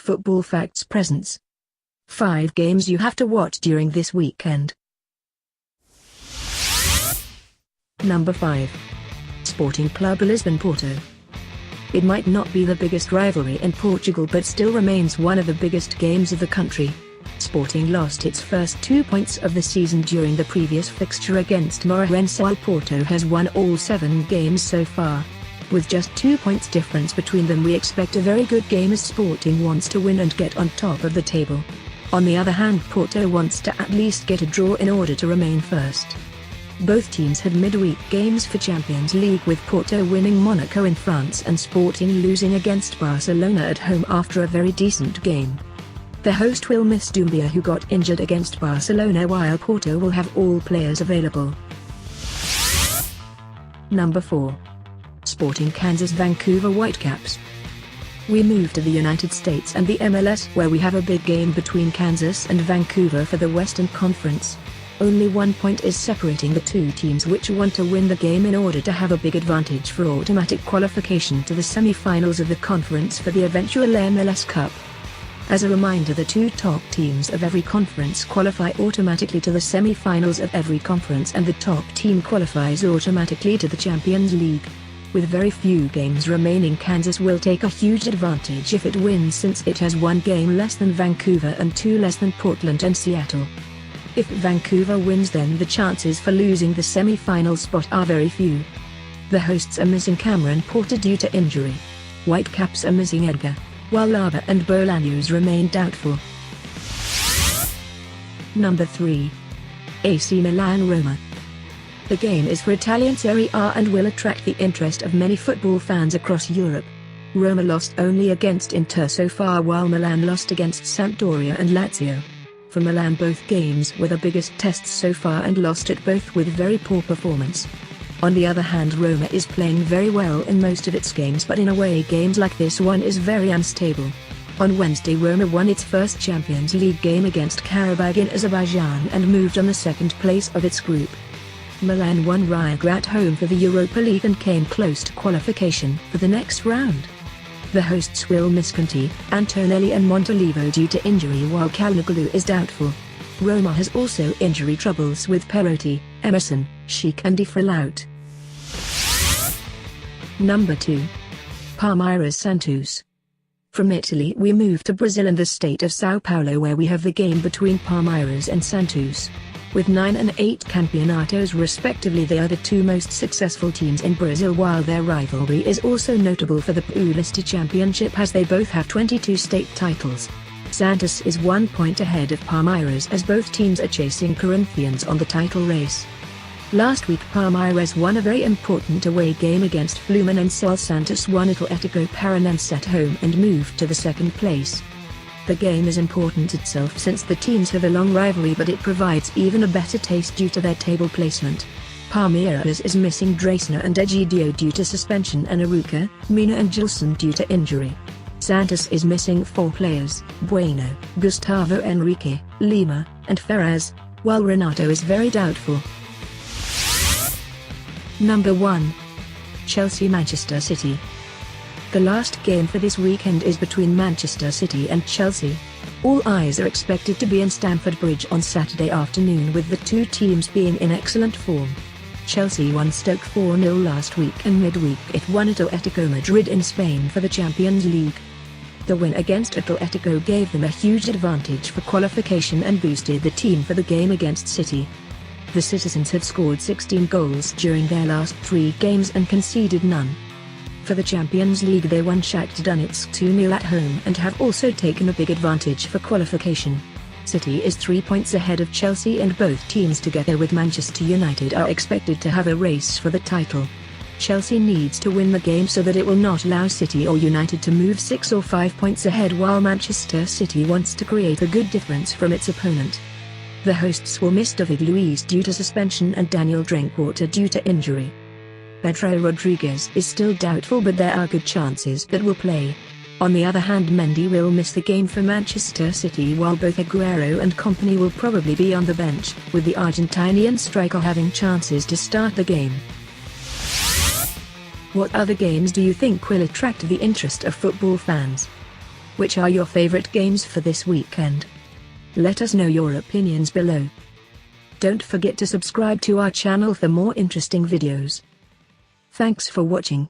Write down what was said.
Football Facts presents 5 games you have to watch during this weekend. Number 5. Sporting Club Lisbon-Porto. It might not be the biggest rivalry in Portugal but still remains one of the biggest games of the country. Sporting lost its first 2 points of the season during the previous fixture against Moreirense, while Porto has won all 7 games so far. With just 2 points difference between them, we expect a very good game as Sporting wants to win and get on top of the table. On the other hand, Porto wants to at least get a draw in order to remain first. Both teams had midweek games for Champions League, with Porto winning Monaco in France and Sporting losing against Barcelona at home after a very decent game. The host will miss Doumbia, who got injured against Barcelona, while Porto will have all players available. Number 4. Sporting Kansas-Vancouver Whitecaps. We move to the United States and the MLS, where we have a big game between Kansas and Vancouver for the Western Conference. Only 1 point is separating the two teams, which want to win the game in order to have a big advantage for automatic qualification to the semi-finals of the conference for the eventual MLS Cup. As a reminder, the 2 top teams of every conference qualify automatically to the semi-finals of every conference, and the top team qualifies automatically to the Champions League. With very few games remaining, Kansas will take a huge advantage if it wins, since it has 1 game less than Vancouver and 2 less than Portland and Seattle. If Vancouver wins, then the chances for losing the semi-final spot are very few. The hosts are missing Cameron Porter due to injury. Whitecaps are missing Edgar, while Lava and Bolaños remain doubtful. Number 3. AC Milan-Roma. The game is for Italian Serie A and will attract the interest of many football fans across Europe. Roma lost only against Inter so far, while Milan lost against Sampdoria and Lazio. For Milan, both games were the biggest tests so far and lost at both with very poor performance. On the other hand, Roma is playing very well in most of its games, but in away games like this one is very unstable. On Wednesday, Roma won its first Champions League game against Karabag in Azerbaijan and moved on the second place of its group. Milan won Riga at home for the Europa League and came close to qualification for the next round. The hosts will miss Conti, Antonelli and Montolivo due to injury, while Calhanoglu is doubtful. Roma has also injury troubles with Perotti, Emerson, Sheik and Di Frelaut. Number 2. Palmeiras-Santos. From Italy we move to Brazil and the state of São Paulo, where we have the game between Palmeiras and Santos. With 9 and 8 campeonatos respectively, they are the 2 most successful teams in Brazil, while their rivalry is also notable for the Paulista Championship, as they both have 22 state titles. Santos is 1 point ahead of Palmeiras, as both teams are chasing Corinthians on the title race. Last week Palmeiras won a very important away game against Fluminense, while Santos won at Atlético Paranense at home and moved to the second place. The game is important itself since the teams have a long rivalry, but it provides even a better taste due to their table placement. Palmeiras is missing Draisner and Egidio due to suspension, and Aruca, Mina and Gilson due to injury. Santos is missing 4 players, Bueno, Gustavo Henrique, Lima, and Ferraz, while Renato is very doubtful. Number 1. Chelsea-Manchester City. The last game for this weekend is between Manchester City and Chelsea. All eyes are expected to be in Stamford Bridge on Saturday afternoon, with the 2 teams being in excellent form. Chelsea won Stoke 4-0 last week, and midweek it won at Atletico Madrid in Spain for the Champions League. The win against Atletico gave them a huge advantage for qualification and boosted the team for the game against City. The citizens have scored 16 goals during their last 3 games and conceded none. For the Champions League they won Shakhtar Donetsk 2-0 at home and have also taken a big advantage for qualification. City is 3 points ahead of Chelsea, and both teams together with Manchester United are expected to have a race for the title. Chelsea needs to win the game so that it will not allow City or United to move 6 or 5 points ahead, while Manchester City wants to create a good difference from its opponent. The hosts will miss David Luiz due to suspension and Daniel Drinkwater due to injury. Pedro Rodriguez is still doubtful, but there are good chances that will play. On the other hand, Mendy will miss the game for Manchester City, while both Aguero and Kompany will probably be on the bench, with the Argentinian striker having chances to start the game. What other games do you think will attract the interest of football fans? Which are your favorite games for this weekend? Let us know your opinions below. Don't forget to subscribe to our channel for more interesting videos. Thanks for watching.